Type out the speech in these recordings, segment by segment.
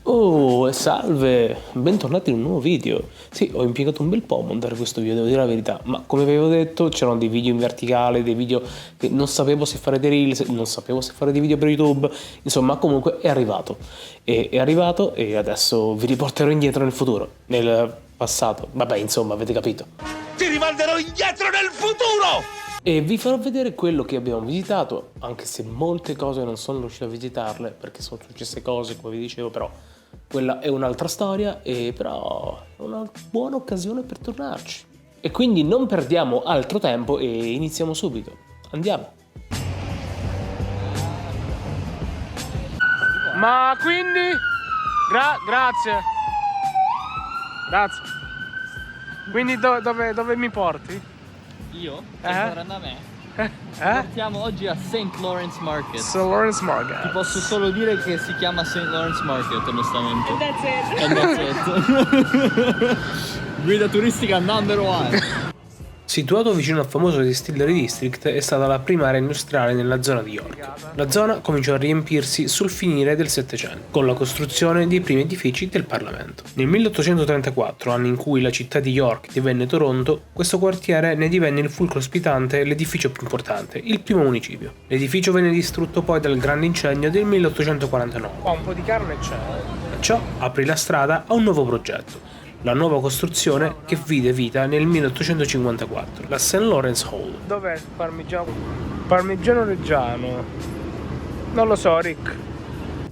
Oh, salve, bentornati in un nuovo video. Sì, ho impiegato un bel po' a montare questo video, devo dire la verità, ma come avevo detto c'erano dei video in verticale, dei video che non sapevo se fare dei reels, non sapevo se fare dei video per YouTube, insomma comunque è arrivato. È arrivato e adesso vi riporterò indietro nel futuro, nel passato, vabbè insomma avete capito. Ti rimanderò indietro nel futuro! E vi farò vedere quello che abbiamo visitato, anche se molte cose non sono riuscito a visitarle perché sono successe cose, come vi dicevo, però quella è un'altra storia e però è una buona occasione per tornarci. E quindi non perdiamo altro tempo e iniziamo subito. Andiamo. Ma quindi? Grazie. Grazie. Quindi dove mi porti? Io? Saranno a me. Partiamo oggi a St. Lawrence Market. St. Lawrence Market. Ti posso solo dire che si chiama St. Lawrence Market, onestamente. And that's it. Guida turistica number one. Situato vicino al famoso Distillery District, è stata la prima area industriale nella zona di York. La zona cominciò a riempirsi sul finire del Settecento, con la costruzione dei primi edifici del Parlamento. Nel 1834, anno in cui la città di York divenne Toronto, questo quartiere ne divenne il fulcro ospitante l'edificio più importante, il primo municipio. L'edificio venne distrutto poi dal grande incendio del 1849. Qua un po' di carne c'è. Ciò aprì la strada a un nuovo progetto, la nuova costruzione che vide vita nel 1854, la St. Lawrence Hall. Dov'è il parmigiano? Parmigiano Reggiano. Non lo so, Rick.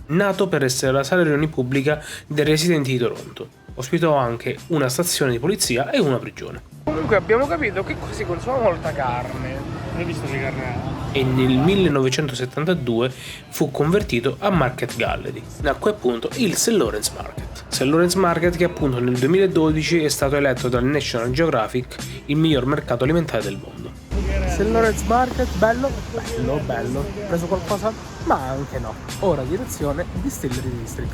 Nato per essere la sala riunioni pubblica dei residenti di Toronto, ospitò anche una stazione di polizia e una prigione. Comunque abbiamo capito che qua si consuma molta carne. Hai visto che carne ha? E nel 1972 fu convertito a Market Gallery. Nacque appunto il St. Lawrence Market. St. Lawrence Market che appunto nel 2012 è stato eletto dal National Geographic il miglior mercato alimentare del mondo. St. Lawrence Market, bello. Ho preso qualcosa, ma anche no. Ora direzione Distillery District.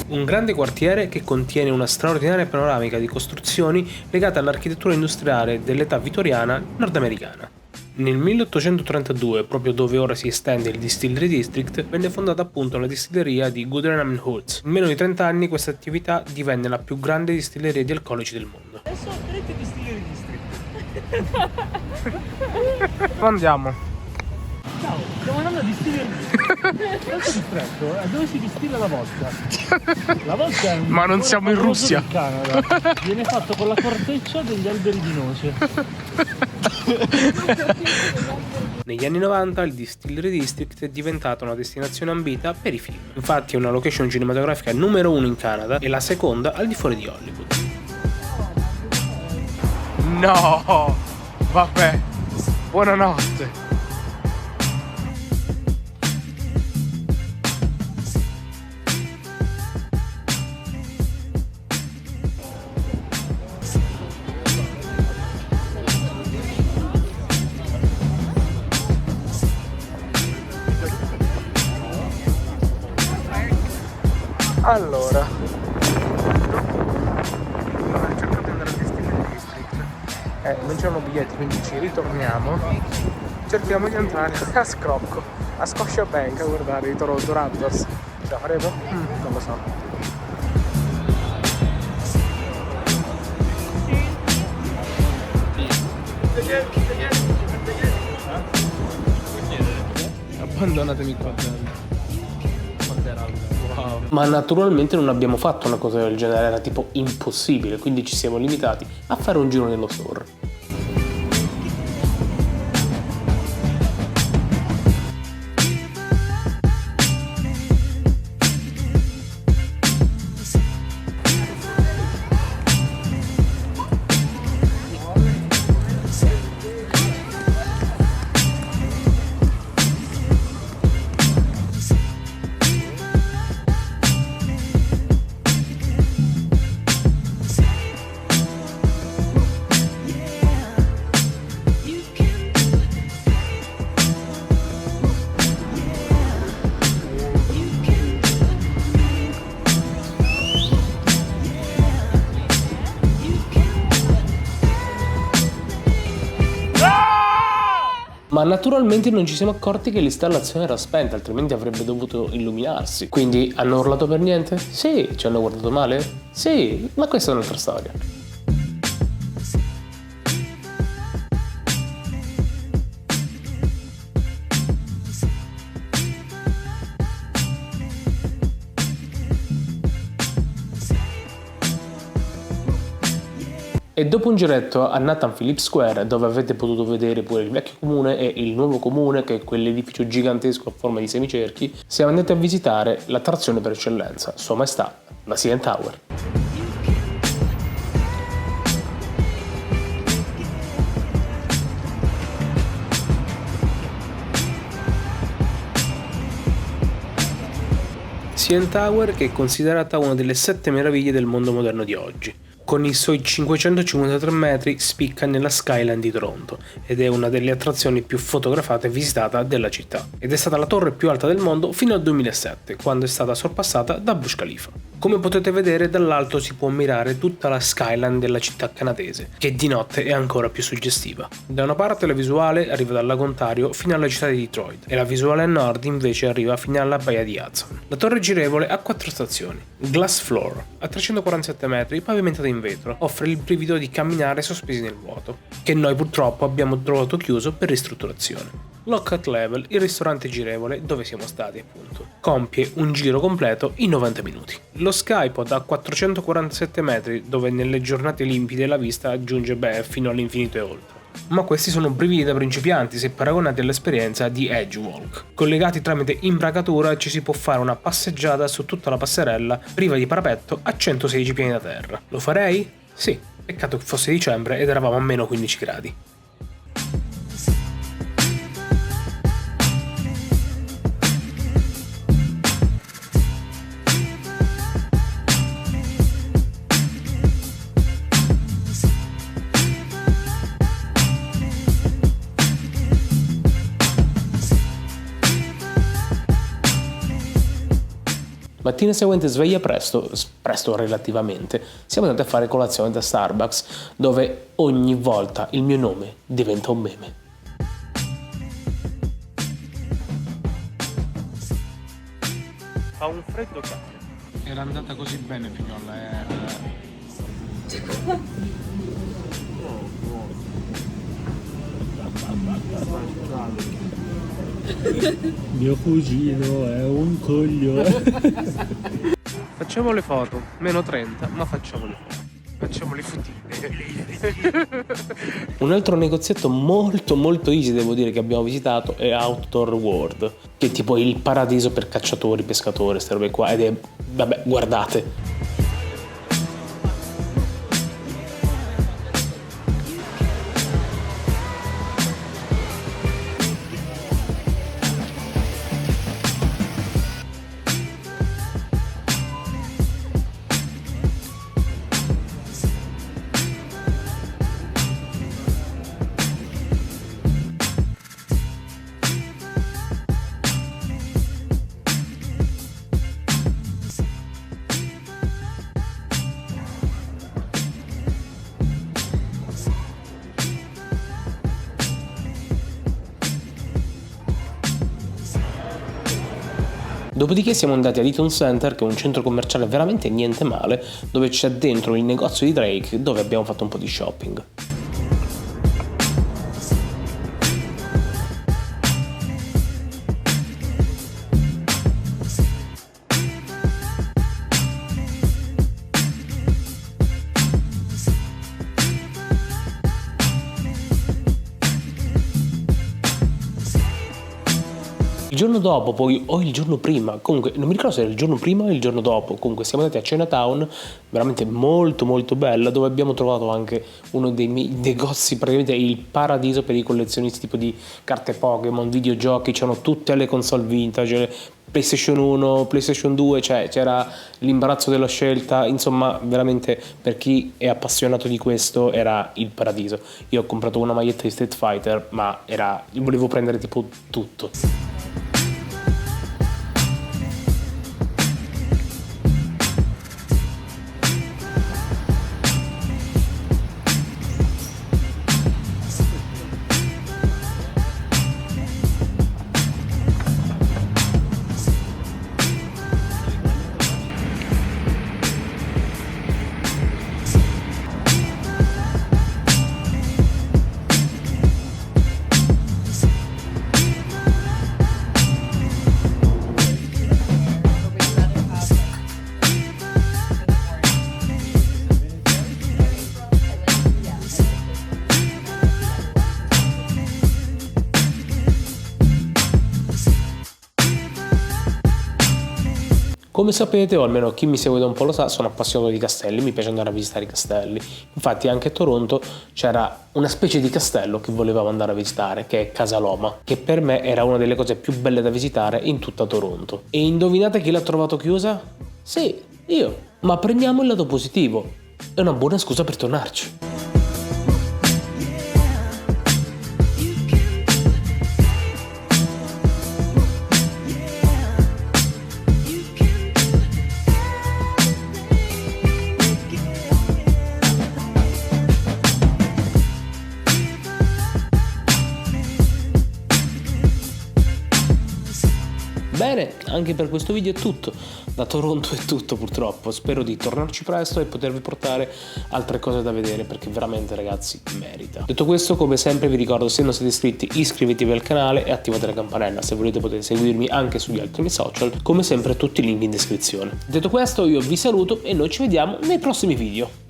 Un grande quartiere che contiene una straordinaria panoramica di costruzioni legate all'architettura industriale dell'età vittoriana nordamericana. Nel 1832, proprio dove ora si estende il Distillery District, venne fondata appunto la distilleria di Guderian Woods. In meno di 30 anni questa attività divenne la più grande distilleria di alcolici del mondo. Adesso andrete Distillery District. Andiamo. Ciao, stiamo andando a distillare. Tanto distretto, dove si distilla la vodka? La vodka è un Ma non liquore siamo in famoso Russia. del Canada. Viene fatto con la corteccia degli alberi di noce. Negli anni 90 il Distillery District è diventata una destinazione ambita per i film. Infatti è una location cinematografica numero 1 in Canada e la seconda al di fuori di Hollywood. No, vabbè. Buonanotte. Allora, abbiamo cercato di andare a Distillery District. Non c'erano biglietti, quindi ci ritorniamo. Cerchiamo di entrare a Scrocco, a Scotiabank a guardare i Toronto Raptors. Ce la faremo? Non lo so. Abbandonatemi qua dentro. Wow. Ma naturalmente non abbiamo fatto una cosa del genere, era tipo impossibile, quindi ci siamo limitati a fare un giro nello store. Ma naturalmente non ci siamo accorti che l'installazione era spenta, altrimenti avrebbe dovuto illuminarsi. Quindi hanno urlato per niente? Sì. Ci hanno guardato male? Sì, ma questa è un'altra storia. E dopo un giretto a Nathan Phillips Square, dove avete potuto vedere pure il vecchio comune e il nuovo comune, che è quell'edificio gigantesco a forma di semicerchi, siamo andati a visitare l'attrazione per eccellenza, Sua Maestà, la CN Tower. CN Tower, che è considerata una delle 7 meraviglie del mondo moderno di oggi. Con i suoi 553 metri spicca nella skyline di Toronto ed è una delle attrazioni più fotografate e visitata della città. Ed è stata la torre più alta del mondo fino al 2007, quando è stata sorpassata da Burj Khalifa. Come potete vedere, dall'alto si può ammirare tutta la skyline della città canadese, che di notte è ancora più suggestiva. Da una parte la visuale arriva dal lago Ontario fino alla città di Detroit e la visuale a nord invece arriva fino alla baia di Hudson. La torre girevole ha 4 stazioni. Glass Floor, a 347 metri, pavimentata in vetro, offre il brivido di camminare sospesi nel vuoto, che noi purtroppo abbiamo trovato chiuso per ristrutturazione. Lockout Level, il ristorante girevole dove siamo stati appunto, compie un giro completo in 90 minuti. Lo Skypod a 447 metri, dove nelle giornate limpide la vista aggiunge fino all'infinito e oltre. Ma questi sono brividi da principianti se paragonati all'esperienza di Edgewalk. Collegati tramite imbracatura ci si può fare una passeggiata su tutta la passerella priva di parapetto a 116 piedi da terra. Lo farei? Sì, peccato che fosse dicembre ed eravamo a meno 15 gradi. Mattina seguente sveglia presto relativamente, siamo andati a fare colazione da Starbucks, dove ogni volta il mio nome diventa un meme. Fa un freddo caro. Era andata così bene, fignola, Mio cugino è un coglione. Facciamo le foto, meno 30, ma facciamo le foto. Facciamo le fotine. Un altro negozietto molto easy, devo dire, che abbiamo visitato è Outdoor World, che è tipo il paradiso per cacciatori, pescatori, queste robe qua, ed è, vabbè, guardate. Dopodiché siamo andati a Eaton Center, che è un centro commerciale veramente niente male, dove c'è dentro il negozio di Drake, dove abbiamo fatto un po' di shopping. Il giorno dopo poi, o il giorno prima, comunque non mi ricordo se era il giorno prima o il giorno dopo, comunque siamo andati a Chinatown, veramente molto bella, dove abbiamo trovato anche uno dei miei negozi, praticamente il paradiso per i collezionisti, tipo di carte Pokémon, videogiochi, c'erano tutte le console vintage, PlayStation 1, PlayStation 2, cioè c'era l'imbarazzo della scelta, insomma veramente per chi è appassionato di questo era il paradiso. Io ho comprato una maglietta di Street Fighter, ma volevo prendere tipo tutto. Come sapete, o almeno chi mi segue da un po' lo sa, sono appassionato di castelli, mi piace andare a visitare i castelli. Infatti anche a Toronto c'era una specie di castello che volevamo andare a visitare, che è Casa Loma, che per me era una delle cose più belle da visitare in tutta Toronto. E indovinate chi l'ha trovato chiusa? Sì, io. Ma prendiamo il lato positivo. È una buona scusa per tornarci. Bene, anche per questo video è tutto. Da Toronto è tutto purtroppo. Spero di tornarci presto e potervi portare altre cose da vedere, perché veramente, ragazzi, merita. Detto questo, come sempre vi ricordo, se non siete iscritti, iscrivetevi al canale e attivate la campanella. Se volete potete seguirmi anche sugli altri miei social, come sempre tutti i link in descrizione. Detto questo, io vi saluto e noi ci vediamo nei prossimi video.